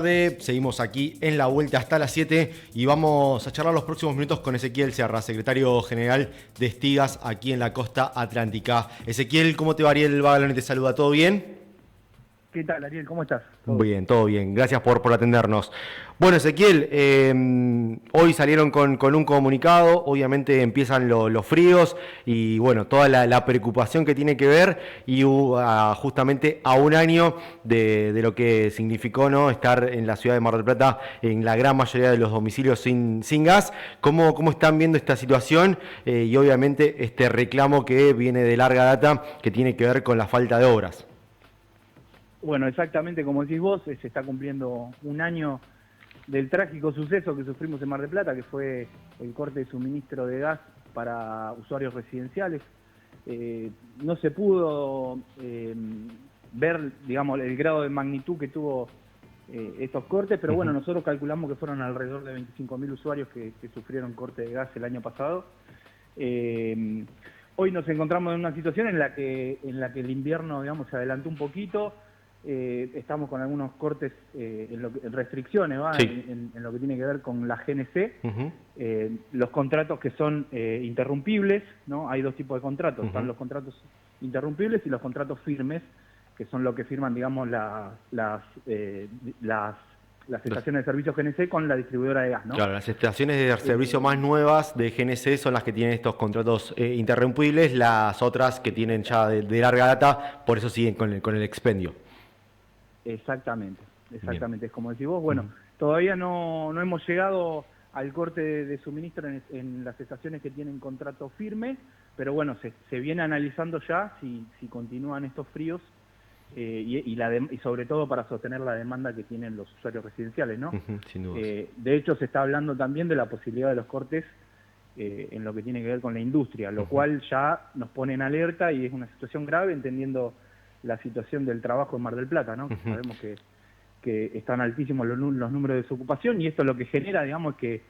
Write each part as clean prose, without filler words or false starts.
Seguimos aquí en la vuelta hasta las 7 y vamos a charlar los próximos minutos con Ezequiel Serra, secretario general de Estigas aquí en la costa atlántica. Ezequiel, ¿cómo te va? Ariel Bagalone te saluda, ¿todo bien? ¿Qué tal, Ariel? ¿Cómo estás? Bien, todo bien. Gracias por atendernos. Bueno, Ezequiel, hoy salieron con un comunicado, obviamente empiezan los fríos y bueno, toda la preocupación que tiene que ver y justamente a un año de lo que significó, ¿no?, estar en la ciudad de Mar del Plata en la gran mayoría de los domicilios sin gas. ¿Cómo están viendo esta situación y obviamente este reclamo que viene de larga data que tiene que ver con la falta de obras? Bueno, exactamente como decís vos, se está cumpliendo un año del trágico suceso que sufrimos en Mar del Plata, que fue el corte de suministro de gas para usuarios residenciales. No se pudo ver, digamos, el grado de magnitud que tuvo estos cortes, pero bueno, nosotros calculamos que fueron alrededor de 25.000 usuarios que sufrieron corte de gas el año pasado. Hoy nos encontramos en una situación en la que el invierno, digamos, se adelantó un poquito. Estamos con algunos cortes en restricciones, ¿va? Sí. En lo que tiene que ver con la GNC, los contratos que son interrumpibles, ¿no? Hay dos tipos de contratos, están los contratos interrumpibles y los contratos firmes, que son lo que firman, digamos, las estaciones de servicio GNC con la distribuidora de gas, ¿no? Claro, las estaciones de servicio más nuevas de GNC son las que tienen estos contratos interrumpibles, las otras que tienen ya de larga data, por eso siguen con el expendio. Exactamente, Bien. es como decís vos. Bueno, todavía no hemos llegado al corte de suministro en las estaciones que tienen contrato firme, pero bueno, se viene analizando ya si continúan estos fríos y sobre todo para sostener la demanda que tienen los usuarios residenciales, ¿no? Sin duda. De hecho, se está hablando también de la posibilidad de los cortes en lo que tiene que ver con la industria, lo cual ya nos pone en alerta y es una situación grave, entendiendo la situación del trabajo en Mar del Plata, ¿no? Sabemos que están altísimos los números de desocupación y esto lo que genera, digamos, que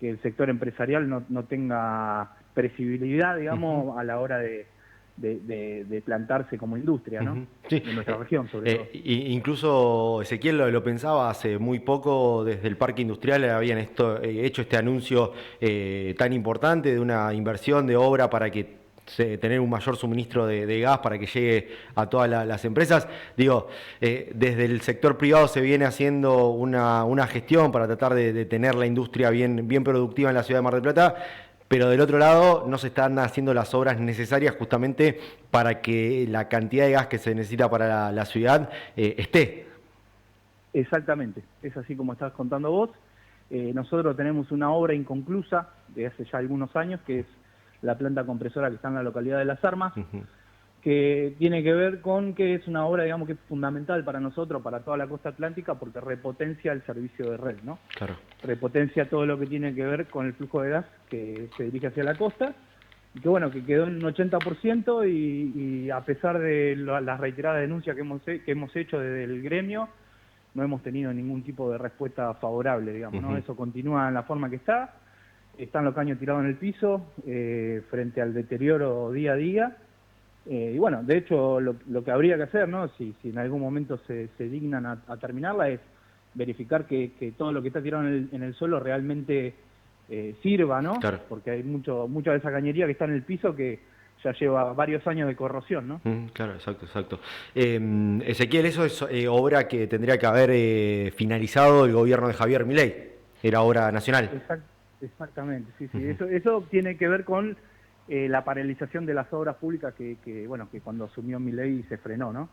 el sector empresarial no tenga previsibilidad, digamos, a la hora de plantarse como industria, ¿no? Sí. En nuestra región, sobre todo. Incluso Ezequiel lo pensaba hace muy poco, desde el parque industrial habían hecho este anuncio tan importante de una inversión de obra para que tener un mayor suministro de gas para que llegue a todas las empresas. Digo, desde el sector privado se viene haciendo una gestión para tratar de tener la industria bien productiva en la ciudad de Mar del Plata, pero del otro lado no se están haciendo las obras necesarias justamente para que la cantidad de gas que se necesita para la ciudad esté. Exactamente, es así como estás contando vos. Nosotros tenemos una obra inconclusa de hace ya algunos años, que es la planta compresora que está en la localidad de Las Armas, que tiene que ver con que es una obra, digamos, que es fundamental para nosotros, para toda la costa atlántica, porque repotencia el servicio de red, ¿no? Claro. Repotencia todo lo que tiene que ver con el flujo de gas que se dirige hacia la costa, y que bueno, que quedó en un 80% y a pesar de las reiteradas denuncias que hemos hecho desde el gremio, no hemos tenido ningún tipo de respuesta favorable, digamos, ¿no? Eso continúa en la forma que está. Están los caños tirados en el piso frente al deterioro día a día. Y bueno, de hecho, lo que habría que hacer, ¿no? Si en algún momento se dignan a terminarla, es verificar que todo lo que está tirado en el suelo realmente sirva, ¿no? Claro. Porque hay mucha de esa cañería que está en el piso que ya lleva varios años de corrosión, ¿no? Claro, exacto. Ezequiel, eso es obra que tendría que haber finalizado el gobierno de Javier Milei. Era obra nacional. Exactamente, sí. Eso tiene que ver con la paralización de las obras públicas que cuando asumió Milei se frenó, ¿no?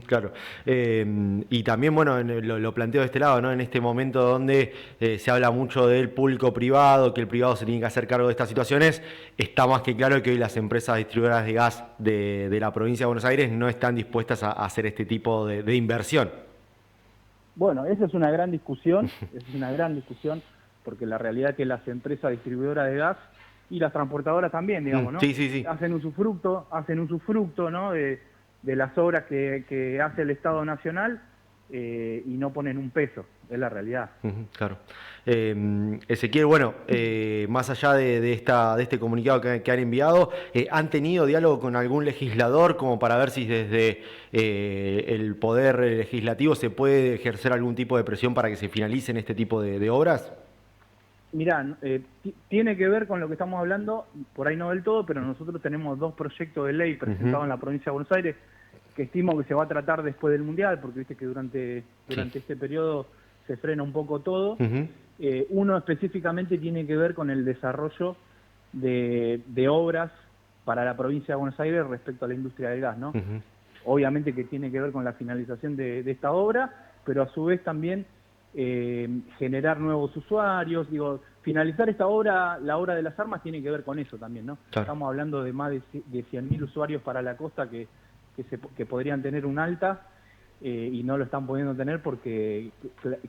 Claro. Y también, bueno, lo planteo de este lado, ¿no? En este momento donde se habla mucho del público-privado, que el privado se tiene que hacer cargo de estas situaciones, está más que claro que hoy las empresas distribuidoras de gas de la provincia de Buenos Aires no están dispuestas a hacer este tipo de inversión. Bueno, esa es una gran discusión, porque la realidad es que las empresas distribuidoras de gas y las transportadoras también, digamos, ¿no? Sí. Hacen usufructo, ¿no? De las obras que hace el Estado Nacional y no ponen un peso. es la realidad. Claro. Ezequiel, bueno, más allá de este comunicado que han enviado, ¿han tenido diálogo con algún legislador como para ver si desde el poder legislativo se puede ejercer algún tipo de presión para que se finalicen este tipo de obras? Mirá, tiene que ver con lo que estamos hablando, por ahí no del todo, pero nosotros tenemos 2 proyectos de ley presentados en la provincia de Buenos Aires que estimo que se va a tratar después del Mundial, porque viste que durante este periodo se frena un poco todo. Uno específicamente tiene que ver con el desarrollo de obras para la provincia de Buenos Aires respecto a la industria del gas, ¿no? Obviamente que tiene que ver con la finalización de esta obra, pero a su vez también generar nuevos usuarios. Digo, finalizar esta obra, la obra de las armas, tiene que ver con eso también, ¿no? Claro. Estamos hablando de más de 100.000 usuarios para la costa que podrían tener un alta y no lo están pudiendo tener porque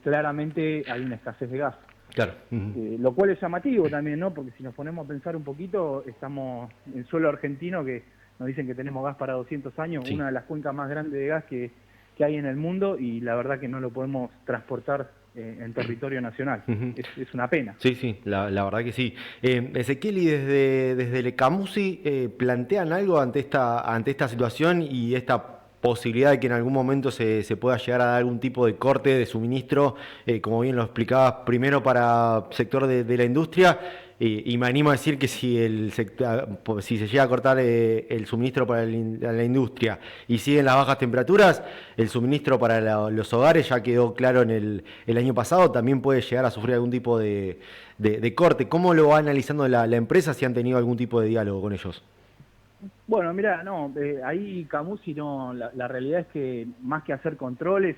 claramente hay una escasez de gas. Claro. Lo cual es llamativo también, ¿no? Porque si nos ponemos a pensar un poquito, estamos en suelo argentino, que nos dicen que tenemos gas para 200 años, una de las cuencas más grandes de gas que hay en el mundo, y la verdad que no lo podemos transportar en territorio nacional. Es una pena. Sí, la verdad que sí. Ezequiel, y desde el Camusi, ¿plantean algo ante esta situación y esta posibilidad de que en algún momento se pueda llegar a dar algún tipo de corte de suministro, como bien lo explicabas, primero para el sector de la industria? Y me animo a decir que si se llega a cortar el suministro para la industria y siguen las bajas temperaturas, el suministro para los hogares, ya quedó claro el año pasado, también puede llegar a sufrir algún tipo de corte. ¿Cómo lo va analizando la empresa, si han tenido algún tipo de diálogo con ellos? Bueno, mira, no, ahí Camusi no, la realidad es que más que hacer controles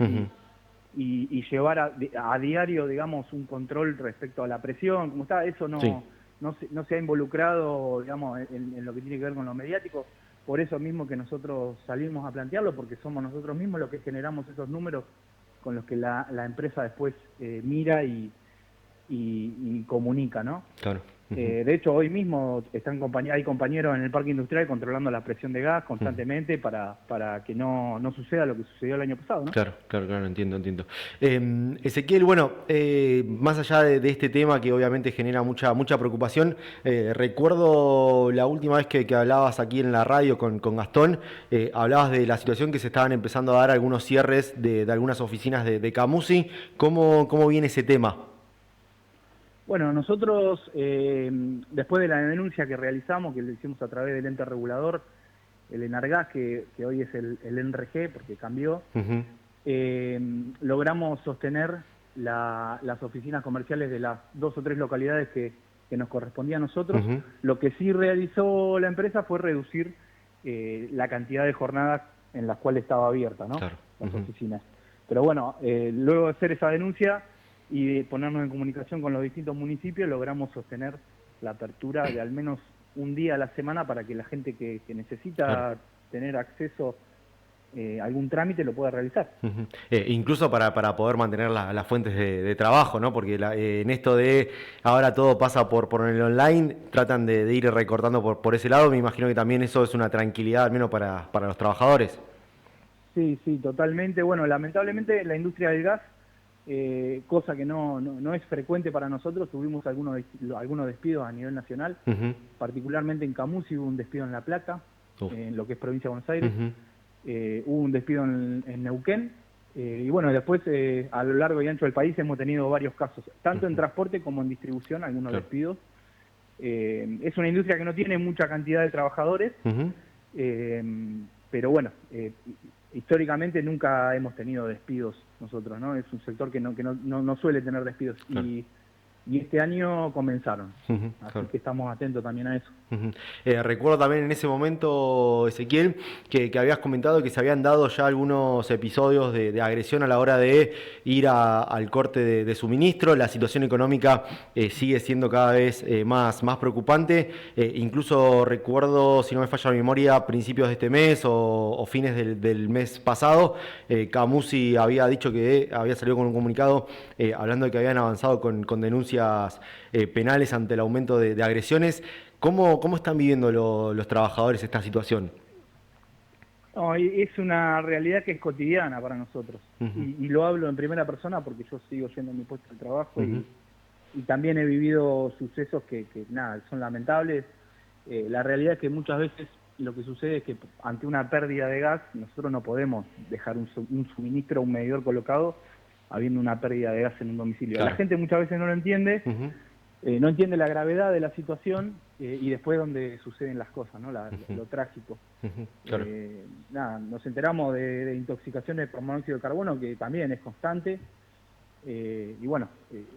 y llevar a diario, digamos, un control respecto a la presión, como está, eso no se ha involucrado, digamos, en lo que tiene que ver con lo mediático. Por eso mismo que nosotros salimos a plantearlo, porque somos nosotros mismos los que generamos esos números con los que la empresa después mira y comunica, ¿no? Claro. De hecho, hoy mismo hay compañeros en el parque industrial controlando la presión de gas constantemente para que no suceda lo que sucedió el año pasado, ¿no? Claro, entiendo. Ezequiel, bueno, más allá de este tema que obviamente genera mucha preocupación, recuerdo la última vez que hablabas aquí en la radio con Gastón, hablabas de la situación que se estaban empezando a dar algunos cierres de algunas oficinas de Camusi. ¿Cómo viene ese tema? Bueno, nosotros, después de la denuncia que realizamos, que lo hicimos a través del ente regulador, el ENARGAS, que hoy es el NRG, porque cambió, logramos sostener las oficinas comerciales de las 2 o 3 localidades que nos correspondía a nosotros. Lo que sí realizó la empresa fue reducir la cantidad de jornadas en las cuales estaba abierta, ¿no? Claro. Las oficinas. Pero bueno, luego de hacer esa denuncia y de ponernos en comunicación con los distintos municipios, logramos sostener la apertura de al menos un día a la semana para que la gente que necesita tener acceso a algún trámite lo pueda realizar. Incluso para poder mantener las fuentes de trabajo, ¿no? Porque en esto de ahora todo pasa por el online, tratan de ir recortando por ese lado. Me imagino que también eso es una tranquilidad, al menos para los trabajadores. Sí, totalmente. Bueno, lamentablemente la industria del gas, cosa que no es frecuente para nosotros, tuvimos algunos despidos a nivel nacional, particularmente en Camusi hubo un despido en La Plata, en lo que es provincia de Buenos Aires, hubo un despido en Neuquén, y bueno, después a lo largo y ancho del país hemos tenido varios casos, tanto en transporte como en distribución, algunos despidos. Es una industria que no tiene mucha cantidad de trabajadores, pero bueno, históricamente nunca hemos tenido despidos nosotros, ¿no? Es un sector que no suele tener despidos. Claro. Y este año comenzaron, así que estamos atentos también a eso. Recuerdo también en ese momento, Ezequiel, que habías comentado que se habían dado ya algunos episodios de agresión a la hora de ir al corte de suministro. La situación económica sigue siendo cada vez más preocupante. Incluso recuerdo, si no me falla la memoria, a principios de este mes o fines del mes pasado, Camusi había dicho que había salido con un comunicado hablando de que habían avanzado con denuncias penales ante el aumento de agresiones. ¿Cómo están viviendo los trabajadores esta situación? No, es una realidad que es cotidiana para nosotros. Y lo hablo en primera persona porque yo sigo yendo a mi puesto de trabajo y también he vivido sucesos que nada, son lamentables. La realidad es que muchas veces lo que sucede es que ante una pérdida de gas nosotros no podemos dejar un suministro, un medidor colocado habiendo una pérdida de gas en un domicilio. Claro. La gente muchas veces no lo entiende, no entiende la gravedad de la situación y después donde suceden las cosas, ¿no? Lo trágico. Claro. Nada, nos enteramos de intoxicaciones por monóxido de carbono, que también es constante. Y bueno,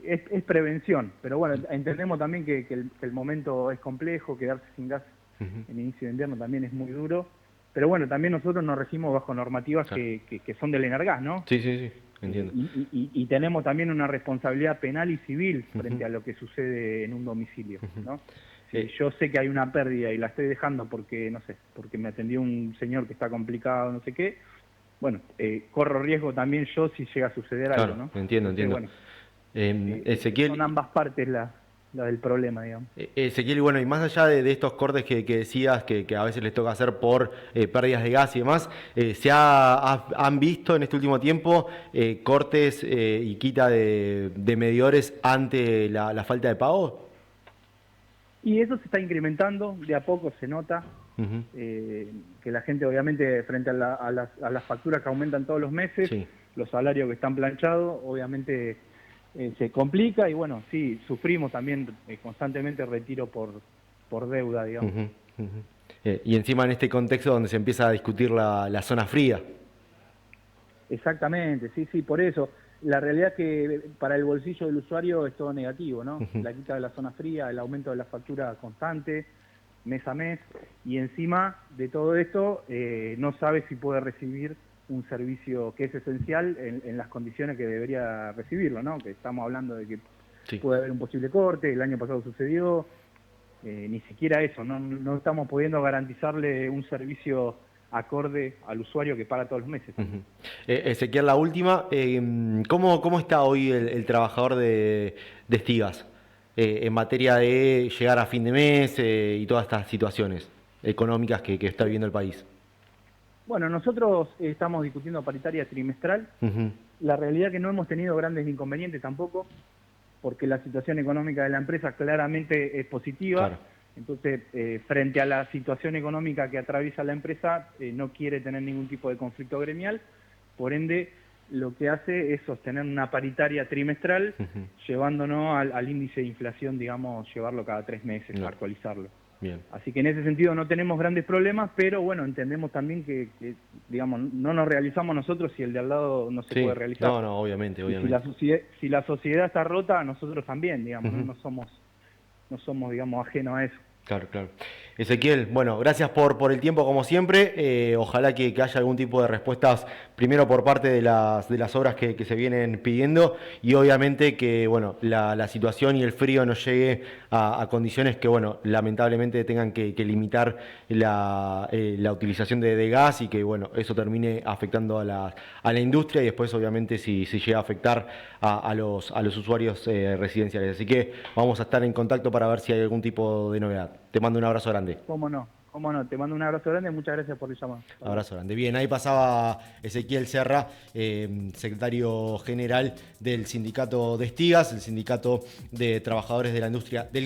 es prevención, pero bueno, entendemos también que el momento es complejo, quedarse sin gas en inicio de invierno también es muy duro, pero bueno, también nosotros nos regimos bajo normativas que son del Energas, ¿no? Sí, sí, sí, entiendo. Y tenemos también una responsabilidad penal y civil frente a lo que sucede en un domicilio, ¿no? Si yo sé que hay una pérdida y la estoy dejando porque, no sé, porque me atendió un señor que está complicado, no sé qué, bueno, corro riesgo también yo si llega a suceder algo, ¿no? Entiendo. Bueno, Ezequiel, son ambas partes la del problema, digamos. Ezequiel, y bueno, y más allá de estos cortes que decías que a veces les toca hacer por pérdidas de gas y demás, ¿han visto en este último tiempo cortes y quita de medidores ante la falta de pago? Y eso se está incrementando, de a poco se nota, que la gente obviamente frente a las facturas que aumentan todos los meses, los salarios que están planchados, obviamente se complica y bueno, sí, sufrimos también constantemente retiro por deuda, digamos. Y encima en este contexto donde se empieza a discutir la zona fría. Exactamente, sí, por eso. La realidad es que para el bolsillo del usuario es todo negativo, ¿no? La quita de la zona fría, el aumento de la factura constante, mes a mes, y encima de todo esto no sabe si puede recibir un servicio que es esencial en las condiciones que debería recibirlo, ¿no? Que estamos hablando de que puede haber un posible corte, el año pasado sucedió, ni siquiera eso, no estamos pudiendo garantizarle un servicio acorde al usuario que paga todos los meses. Ezequiel, la última, ¿cómo está hoy el trabajador de Stigas en materia de llegar a fin de mes y todas estas situaciones económicas que está viviendo el país? Bueno, nosotros estamos discutiendo paritaria trimestral. La realidad es que no hemos tenido grandes inconvenientes tampoco, porque la situación económica de la empresa claramente es positiva. Claro. Entonces, frente a la situación económica que atraviesa la empresa, no quiere tener ningún tipo de conflicto gremial, por ende, lo que hace es sostener una paritaria trimestral, llevándonos al índice de inflación, digamos, llevarlo cada 3 meses, actualizarlo. Bien. Así que en ese sentido no tenemos grandes problemas, pero bueno, entendemos también que digamos, no nos realizamos nosotros si el de al lado no se puede realizar. No, obviamente. Si la sociedad está rota, nosotros también, digamos, no somos, digamos, ajenos a eso. Claro. Ezequiel, bueno, gracias por el tiempo como siempre. Ojalá que haya algún tipo de respuestas, primero por parte de las obras que se vienen pidiendo y obviamente que bueno, la situación y el frío nos llegue a condiciones que bueno, lamentablemente tengan que limitar la utilización de gas y que bueno, eso termine afectando a la industria y después obviamente si llega a afectar a los usuarios residenciales. Así que vamos a estar en contacto para ver si hay algún tipo de novedad. Te mando un abrazo grande. Cómo no, te mando un abrazo grande y muchas gracias por el llamado. Abrazo grande. Bien, ahí pasaba Ezequiel Serra, secretario general del sindicato de Stigas, el sindicato de trabajadores de la industria del